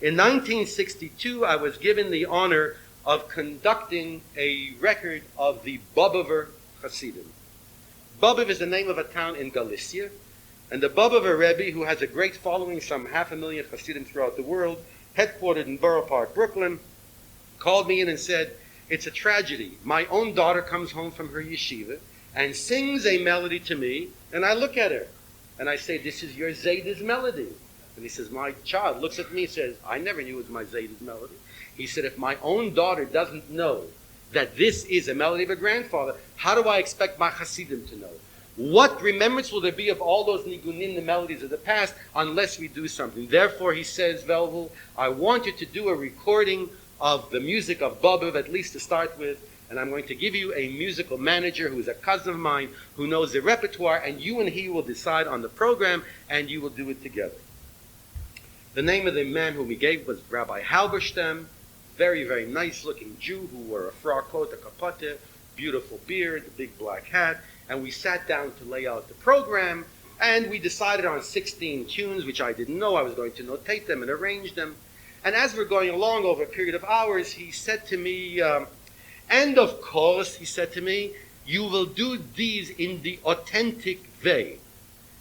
In 1962, I was given the honor of conducting a record of the Bobover Hasidim. Bobov is the name of a town in Galicia, and the Bobover Rebbe, who has a great following, some 500,000 Hasidim throughout the world, headquartered in Borough Park, Brooklyn, called me in and said, "It's a tragedy. My own daughter comes home from her yeshiva and sings a melody to me, and I look at her, and I say, 'This is your Zayda's melody.' And he says, my child looks at me and says, 'I never knew it was my Zayda's melody.' He said, 'If my own daughter doesn't know that this is a melody of a grandfather, how do I expect my Hasidim to know? What remembrance will there be of all those nigunim, the melodies of the past, unless we do something?' Therefore, he says, Velvel, I want you to do a recording of the music of Bobov, at least to start with, and I'm going to give you a musical manager who is a cousin of mine, who knows the repertoire, and you and he will decide on the program, and you will do it together." The name of the man whom he gave was Rabbi Halberstam, very, very nice-looking Jew who wore a frock coat, a kapote, beautiful beard, a big black hat, and we sat down to lay out the program, and we decided on 16 tunes, which I didn't know. I was going to notate them and arrange them. And as we're going along over a period of hours, he said to me, "And of course," he said to me, "you will do these in the authentic way."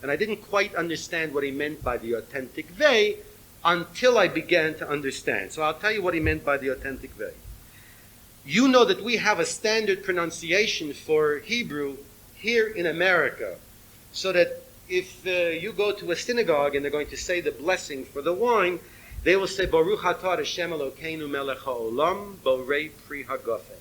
And I didn't quite understand what he meant by the authentic way until I began to understand. So I'll tell you what he meant by the authentic way. You know that we have a standard pronunciation for Hebrew here in America, so that if you go to a synagogue and they're going to say the blessing for the wine, they will say, "Baruch atah Hashem Elokeinu melech haolam, borei pri hagofen."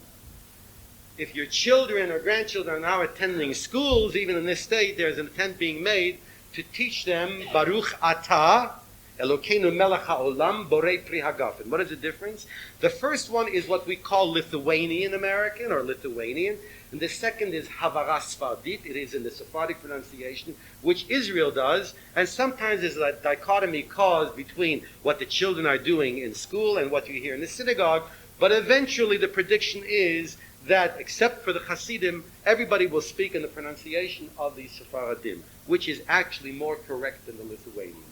If your children or grandchildren are now attending schools, even in this state, there's an attempt being made to teach them Baruch atah Elokeinu melech haolam, borei pri hagofen. What is the difference? The first one is what we call Lithuanian American or Lithuanian, and the second is Havara Sfardit. It is in the Sephardic pronunciation, which Israel does, and sometimes there's a dichotomy caused between what the children are doing in school and what you hear in the synagogue, but eventually the prediction is that, except for the Hasidim, everybody will speak in the pronunciation of the Sephardim, which is actually more correct than the Lithuanian.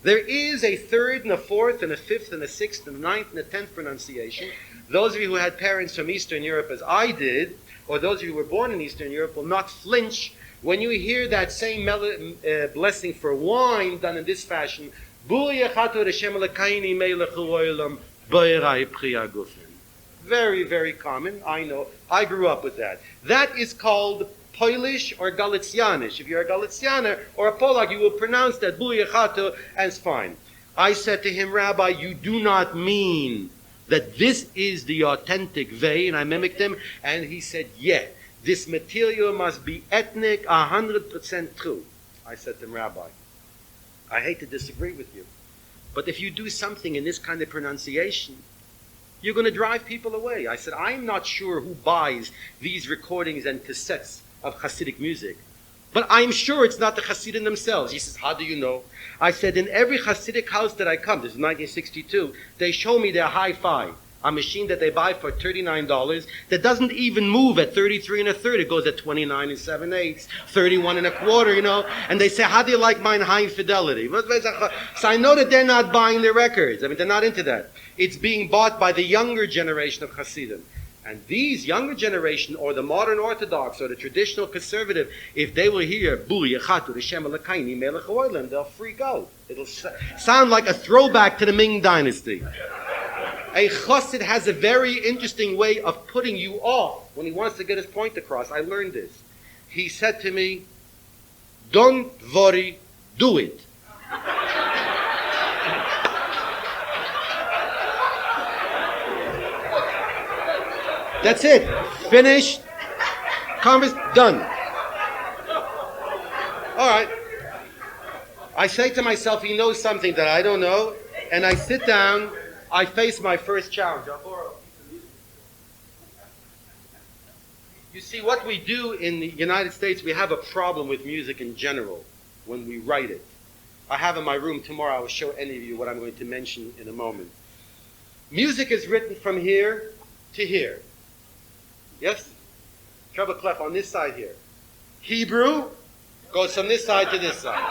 There is a third and a fourth and a fifth and a sixth and a ninth and a 10th pronunciation. Those of you who had parents from Eastern Europe, as I did, or those of you who were born in Eastern Europe, will not flinch when you hear that same blessing for wine done in this fashion. Very, very common. I know. I grew up with that. That is called Polish or Galicianish. If you're a Galicianer or a Polak, you will pronounce that Buyechato, and it's fine. I said to him, "Rabbi, you do not mean that this is the authentic way?" And I mimicked him, and he said, "Yeah, this material must be ethnic, 100% true." I said to him, "Rabbi, I hate to disagree with you, but if you do something in this kind of pronunciation, you're going to drive people away." I said, "I'm not sure who buys these recordings and cassettes of Hasidic music, but I'm sure it's not the Hasidim themselves." He says, "How do you know?" I said, "In every Hasidic house that I come," this is 1962, "they show me their hi-fi, a machine that they buy for $39 that doesn't even move at 33 and a third. It goes at 29 and 7/8, 31 and a quarter, and they say, 'How do you like mine high fidelity?' So I know that they're not buying the records. I mean, they're not into that. It's being bought by the younger generation of Hasidim. And these younger generation, or the modern Orthodox, or the traditional conservative, if they will hear "Bu Yechatu Hashem Elokeinu Melech Haolam," they'll freak out. It'll sound like a throwback to the Ming Dynasty. A chassid has a very interesting way of putting you off when he wants to get his point across. I learned this. He said to me, "Don't worry, do it." That's it. Finished. Done. All right. I say to myself, he knows something that I don't know, and I sit down, I face my first challenge. You see, what we do in the United States, we have a problem with music in general when we write it. I have in my room tomorrow, I will show any of you what I'm going to mention in a moment. Music is written from here to here. Yes? Treble clef on this side here. Hebrew goes from this side to this side.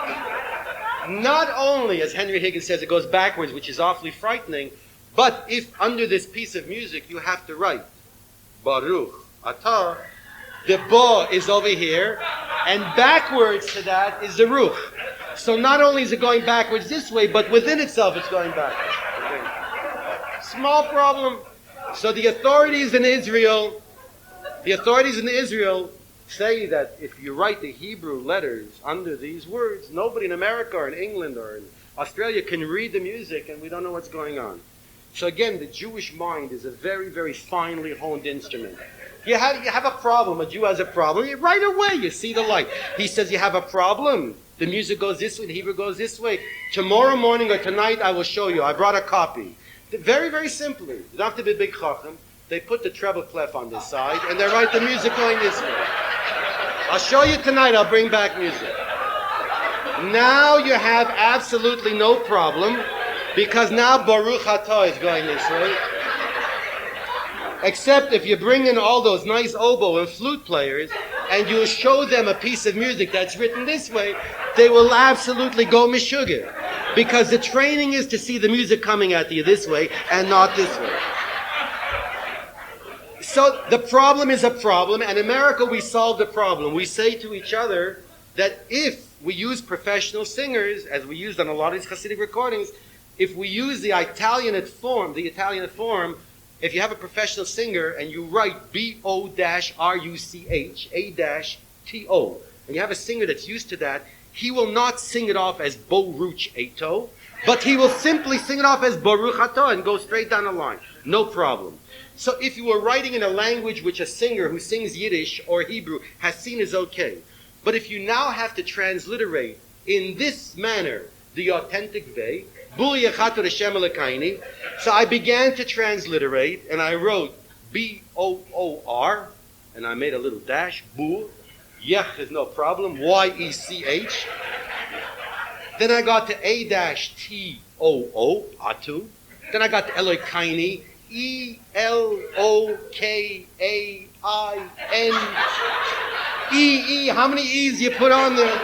Not only, as Henry Higgins says, it goes backwards, which is awfully frightening, but if under this piece of music you have to write Baruch Atah, the Ba is over here, and backwards to that is the Ruch. So not only is it going backwards this way, but within itself it's going backwards. Okay. Small problem. So the authorities in Israel say that if you write the Hebrew letters under these words, nobody in America or in England or in Australia can read the music, and we don't know what's going on. So again, the Jewish mind is a very, very finely honed instrument. You have a problem. A Jew has a problem. Right away, you see the light. He says, you have a problem. The music goes this way, the Hebrew goes this way. Tomorrow morning or tonight, I will show you. I brought a copy. Very, very simply. You don't have to be a big chacham. They put the treble clef on this side, and they write the music going this way. I'll show you tonight. I'll bring back music. Now you have absolutely no problem, because now Baruch Atah is going this way. Except if you bring in all those nice oboe and flute players and you show them a piece of music that's written this way, they will absolutely go mishugah. Because the training is to see the music coming at you this way and not this way. So the problem is a problem, and in America we solve the problem. We say to each other that if we use professional singers, as we used on a lot of these Hasidic recordings, if we use the Italianate form, if you have a professional singer and you write B-O-R-U-C-H, A-T-O, and you have a singer that's used to that, he will not sing it off as Boruch Eto, but he will simply sing it off as Baruch Atah and go straight down the line. No problem. So if you were writing in a language which a singer who sings Yiddish or Hebrew has seen is okay, but if you now have to transliterate in this manner the authentic Vei, so I began to transliterate, and I wrote B-O-O-R, and I made a little dash, Bu, Yech is no problem, Y-E-C-H. Then I got to A-T-O-O, Atu. Then I got to Elokaini, E-L-O-K-A-I-N-E-E. How many E's you put on there?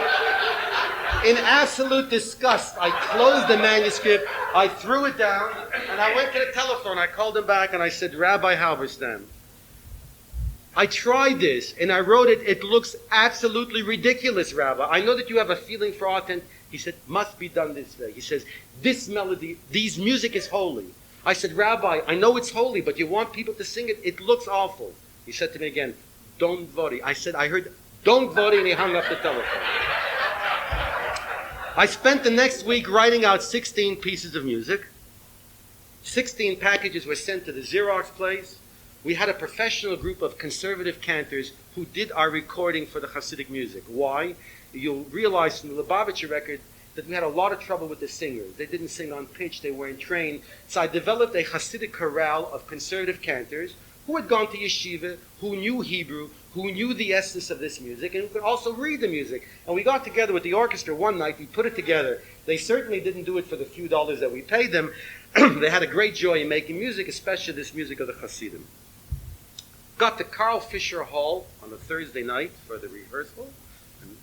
In absolute disgust, I closed the manuscript, I threw it down, and I went to the telephone. I called him back and I said, Rabbi Halberstam, I tried this and I wrote it. It looks absolutely ridiculous, Rabbi. I know that you have a feeling for authentic. He said, must be done this way. He says, this melody, this music is holy. I said, Rabbi, I know it's holy, but you want people to sing it. It looks awful. He said to me again, don't worry. I said, I heard, don't worry, and he hung up the telephone. I spent the next week writing out 16 pieces of music. 16 packages were sent to the Xerox place. We had a professional group of conservative cantors who did our recording for the Hasidic music. Why? You'll realize from the Lubavitcher record that we had a lot of trouble with the singers. They didn't sing on pitch, they weren't trained. So I developed a Hasidic chorale of conservative cantors who had gone to yeshiva, who knew Hebrew, who knew the essence of this music, and who could also read the music. And we got together with the orchestra one night, we put it together. They certainly didn't do it for the few dollars that we paid them. They had a great joy in making music, especially this music of the Hasidim. Got to Carl Fisher Hall on a Thursday night for the rehearsal,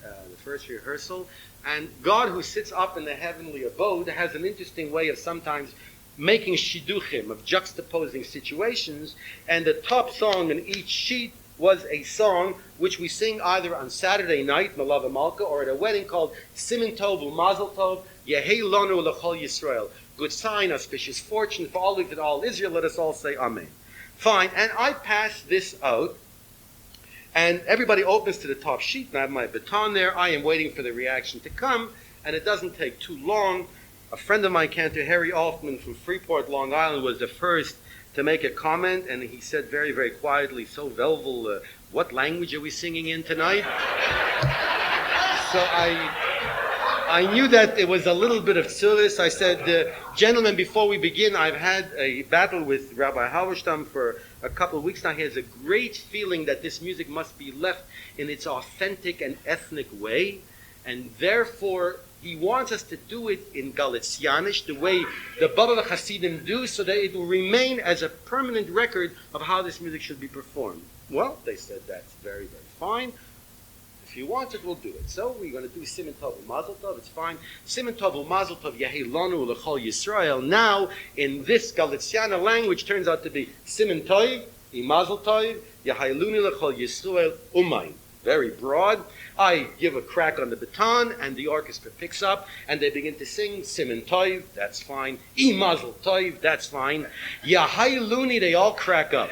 the first rehearsal. And God, who sits up in the heavenly abode, has an interesting way of sometimes making shidduchim, of juxtaposing situations. And the top song in each sheet was a song which we sing either on Saturday night, Malava Malka, or at a wedding called Siman Tov U'Mazel Tov, Yehei Lanu L'Chol Yisrael. Good sign, auspicious fortune for all Israel. Let us all say Amen. Fine, and I pass this out, and everybody opens to the top sheet, and I have my baton there. I am waiting for the reaction to come, and it doesn't take too long. A friend of mine, Cantor Harry Altman from Freeport, Long Island, was the first to make a comment, and he said very, very quietly, so Velvel, what language are we singing in tonight? So I knew that it was a little bit of tzuris. I said, gentlemen, before we begin, I've had a battle with Rabbi Halberstam for a couple of weeks now. He has a great feeling that this music must be left in its authentic and ethnic way, and therefore he wants us to do it in Galicianish, the way the Baba Hasidim do, so that it will remain as a permanent record of how this music should be performed. Well, they said that's very, very fine. A he wants it, we'll do it. So we're going to do Siman Tov Mazel Tov. It's fine. Siman Tov Mazel Tov Yehi Lanu L'Chol Yisrael. Now, in this Galiciana language, turns out to be Siman Tov, Mazel Tov, Yehi Lanu L'Chol Yisrael Umayin. Very broad. I give a crack on the baton, and the orchestra picks up, and they begin to sing Siman Tov. That's fine. Mazel Tov. That's fine. Yehi Luni. They all crack up.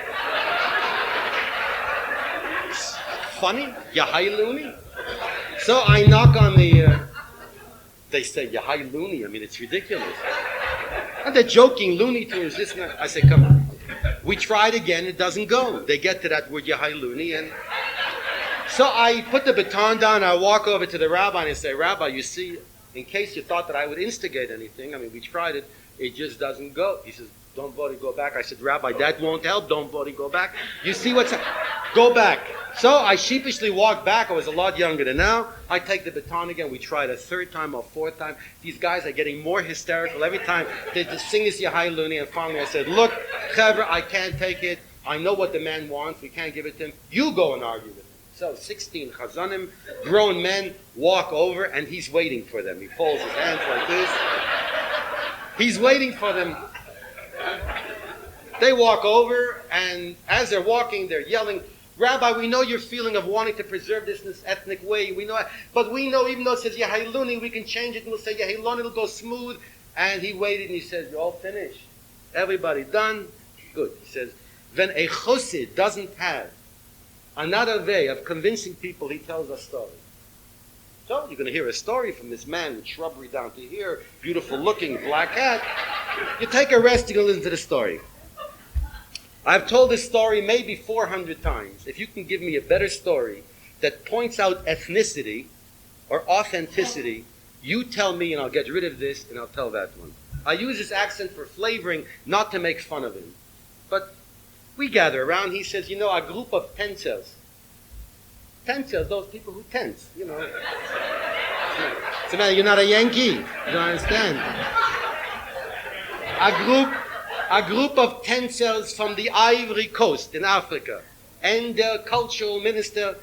Funny, Yahai Looney. So I knock on the. They say Yahai Looney. I mean, it's ridiculous. And they're joking, Looney Tunes. This and that. I say, come on. We tried again. It doesn't go. They get to that word Yahai Looney, and so I put the baton down. I walk over to the rabbi and I say, Rabbi, you see, in case you thought that I would instigate anything. I mean, we tried it. It just doesn't go. He says, don't bother, go back. I said, Rabbi, that won't help. Don't bother, go back. You see what's go back. So I sheepishly walked back. I was a lot younger than now. I take the baton again. We tried a third time or fourth time. These guys are getting more hysterical every time. They just sing this Yahai Looney. And finally I said, look, Chaver, I can't take it. I know what the man wants. We can't give it to him. You go and argue with him. So 16 chazanim, grown men, walk over, and he's waiting for them. He folds his hands like this. He's waiting for them. They walk over, and as they're walking, they're yelling, Rabbi, we know your feeling of wanting to preserve this in this ethnic way. We know, but we know, even though it says Yahai Luni, we can change it and we'll say Yahai Luni, it'll go smooth. And he waited and he says, you're all finished. Everybody done? Good. He says, when a chosid doesn't have another way of convincing people, he tells a story. So you're going to hear a story from this man with shrubbery down to here, beautiful looking, black hat. You take a rest, you're going to listen to the story. I've told this story maybe 400 times. If you can give me a better story that points out ethnicity or authenticity, you tell me and I'll get rid of this and I'll tell that one. I use this accent for flavoring, not to make fun of him. But we gather around, he says, you know, a group of tencels. Tencels, those people who tense, you know. So man, you're not a Yankee. You don't understand. A group of tencels from the Ivory Coast in Africa. And their cultural minister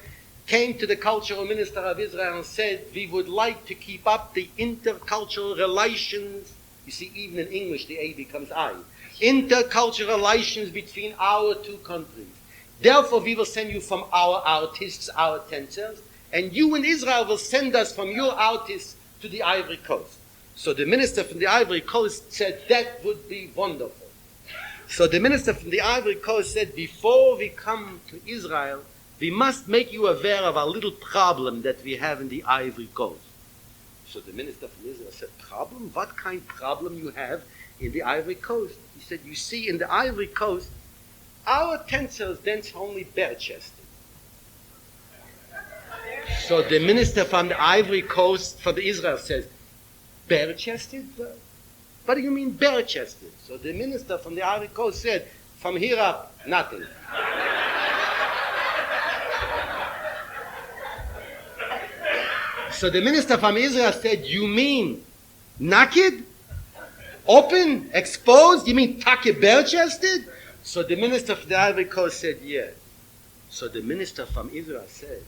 came to the cultural minister of Israel and said, we would like to keep up the intercultural relations. You see, even in English, the A becomes I. Intercultural relations between our two countries. Therefore, we will send you from our artists, our tencels, and you in Israel will send us from your artists to the Ivory Coast. So the minister from the Ivory Coast said, that would be wonderful. So the minister from the Ivory Coast said, before we come to Israel, we must make you aware of a little problem that we have in the Ivory Coast. So the minister from Israel said, problem? What kind of problem you have in the Ivory Coast? He said, you see, in the Ivory Coast, our tencels dance only bare-chested. So the minister from the Ivory Coast, from Israel, says, bare-chested? What do you mean bare-chested? So the minister from the Ivory Coast said, from here up, nothing. So the minister from Israel said, you mean naked? Open? Exposed? You mean take bare-chested? So the minister from the Ivory Coast said, yeah. So the minister from Israel said,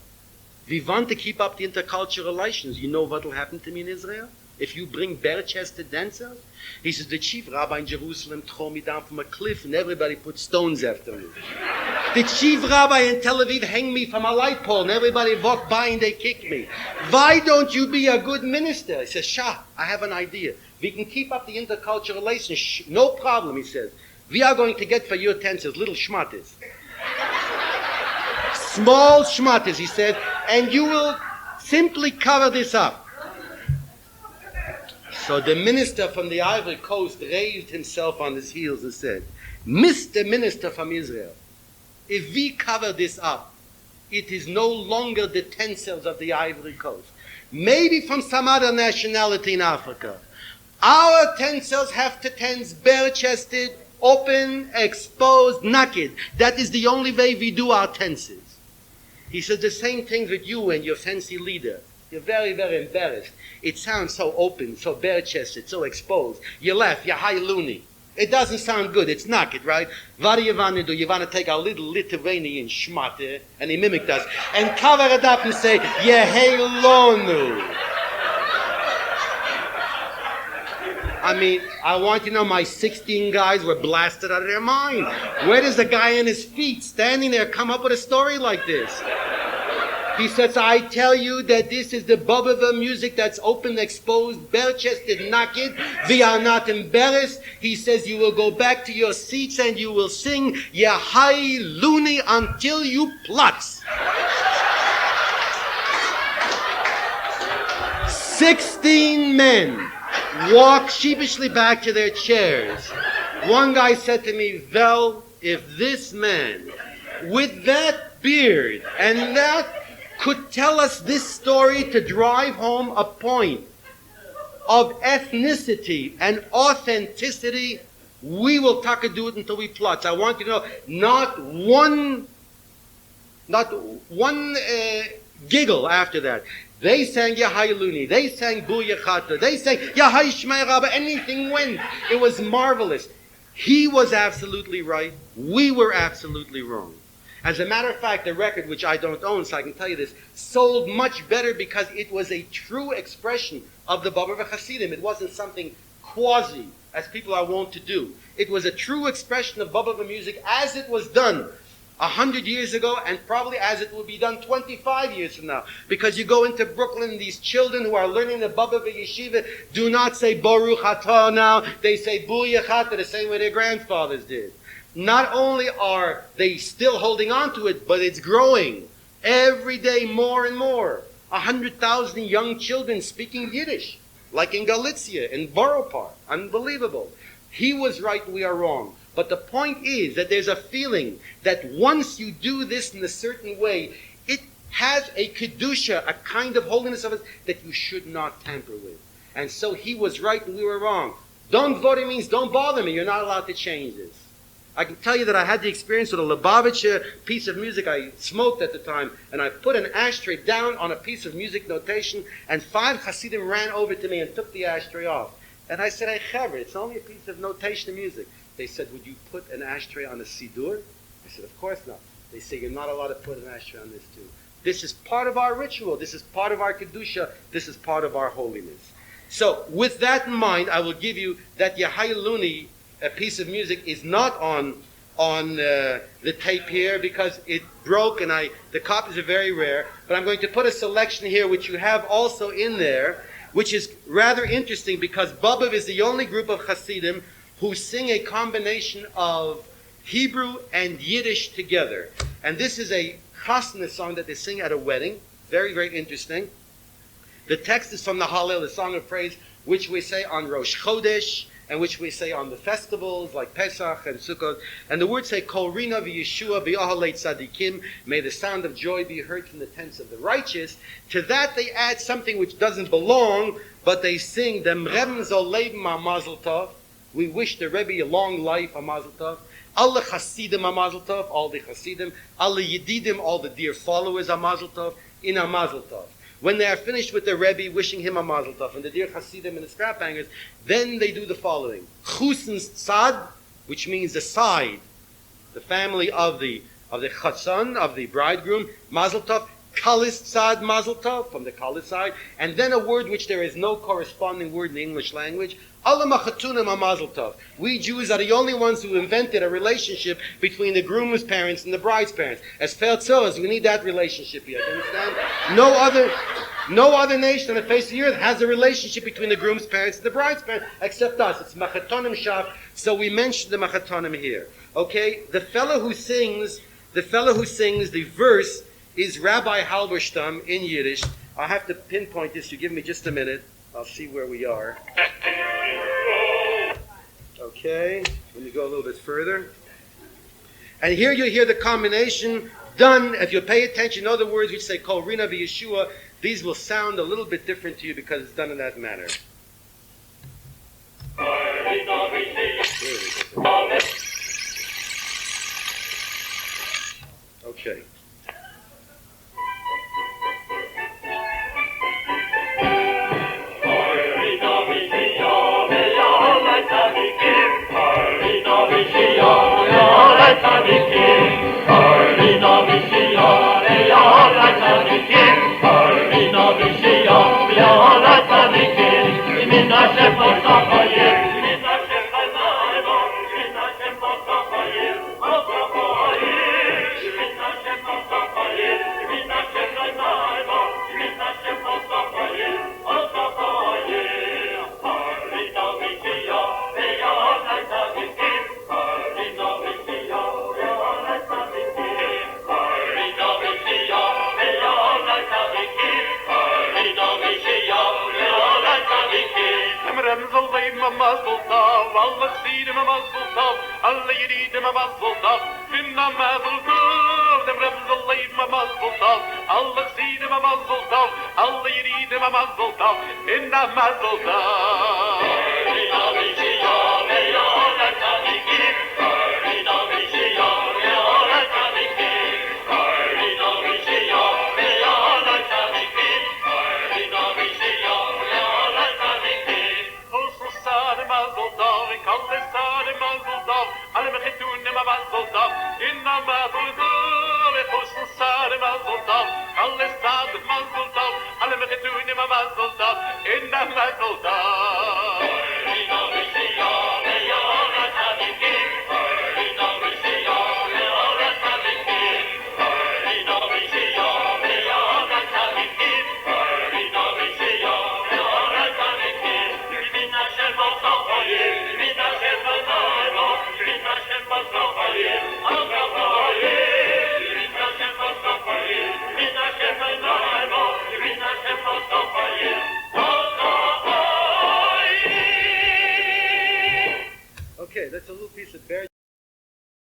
we want to keep up the intercultural relations. You know what will happen to me in Israel? If you bring bare-chested dancers? He says, the chief rabbi in Jerusalem threw me down from a cliff and everybody put stones after me. The chief rabbi in Tel Aviv hanged me from a light pole and everybody walked by and they kicked me. Why don't you be a good minister? He says, Shah, I have an idea. We can keep up the intercultural relations. No problem, he says. We are going to get for your tencels little schmattes. Small schmattes, he said, and you will simply cover this up. So the minister from the Ivory Coast raised himself on his heels and said, Mr. Minister from Israel, if we cover this up, it is no longer the tencels of the Ivory Coast. Maybe from some other nationality in Africa. Our tencels have to dance bare-chested, open, exposed, naked. That is the only way we do our tenses. He says the same thing with you and your fancy leader. You're very, very embarrassed. It sounds so open, so bare-chested, so exposed. You laugh, you're high loony. It doesn't sound good. It's not it, right? What do you want to do? You want to take a little Lithuanian schmate, and he mimicked us, and cover it up and say, Yehelonu. I mean, I want you to know my 16 guys were blasted out of their mind. Where does a guy on his feet standing there come up with a story like this? He says, I tell you that this is the Bobova music that's open, exposed, bare-chested, naked. We are not embarrassed. He says, you will go back to your seats and you will sing Yahai Luni until you plutz. 16 men walked sheepishly back to their chairs. One guy said to me, well, if this man, with that beard and that could tell us this story to drive home a point of ethnicity and authenticity, we will do it until we plutz. I want you to know, not one giggle after that. They sang Yahai Luni, they sang Bu Yechata, they sang Yahai Shmei Rabba, anything went. It was marvelous. He was absolutely right, we were absolutely wrong. As a matter of fact, the record, which I don't own, so I can tell you this, sold much better because it was a true expression of the Bobova Hasidim. It wasn't something quasi, as people are wont to do. It was a true expression of Bobova music as it was done 100 years ago, and probably as it will be done 25 years from now. Because you go into Brooklyn, these children who are learning the Bobova Yeshiva do not say Baruch Atah now, they say Bu Yechata the same way their grandfathers did. Not only are they still holding on to it, but it's growing every day more and more. 100,000 young children speaking Yiddish, like in Galicia, in Borough Park. Unbelievable. He was right, we are wrong. But the point is that there's a feeling that once you do this in a certain way, it has a kedusha, a kind of holiness of it that you should not tamper with. And so he was right and we were wrong. Don't vote means don't bother me. You're not allowed to change this. I can tell you that I had the experience with a Lubavitcher piece of music. I smoked at the time, and I put an ashtray down on a piece of music notation, and 5 Hasidim ran over to me and took the ashtray off. And I said, hey, Chaver, it's only a piece of notation of music. They said, would you put an ashtray on a Sidur? I said, of course not. They say, you're not allowed to put an ashtray on this too. This is part of our ritual. This is part of our Kedusha. This is part of our holiness. So, with that in mind, I will give you that Yahai Luni, a piece of music, is not on the tape here because it broke and the copies are very rare. But I'm going to put a selection here which you have also in there, which is rather interesting because Bobov is the only group of Hasidim who sing a combination of Hebrew and Yiddish together. And this is a chasna song that they sing at a wedding. Very, very interesting. The text is from the Hallel, the song of praise, which we say on Rosh Chodesh, and which we say on the festivals like Pesach and Sukkot. And the words say, Kol Rina v'Yeshua v'Ahalei Tzadikim, may the sound of joy be heard from the tents of the righteous. To that they add something which doesn't belong, but they sing, Dem Rebben zol leben a Mazel Tov. We wish the Rebbe a long life, a Mazel Tov. Alle Hasidim a Mazel Tov, all the Hasidim. Alle Yedidim, all the dear followers a Mazel Tov, in a Mazel Tov. When they are finished with the Rebbe, wishing him a Mazel Tov, and the dear Hasidim and the scrap hangers, then they do the following. Chusens Tzad, which means the side, the family of the Chatzan, of the bridegroom, Mazel Tov. Kalis Tzad Mazel Tov, from the Kalis side. And then a word which there is no corresponding word in the English language. Alle Machatunim a Mazel Tov. We Jews are the only ones who invented a relationship between the groom's parents and the bride's parents. As Feltzoas, we need that relationship here. Do you understand? No other nation on the face of the earth has a relationship between the groom's parents and the bride's parents except us. It's Machatonim Shaf. So we mentioned the Machatonim here. Okay? The fellow who sings the verse is Rabbi Halberstam in Yiddish. I'll have to pinpoint this. You give me just a minute. I'll see where we are. Okay, let me go a little bit further. And here you hear the combination done. If you pay attention, in other words, which say Kol Rina v'Yeshua, these will sound a little bit different to you because it's done in that manner. Okay.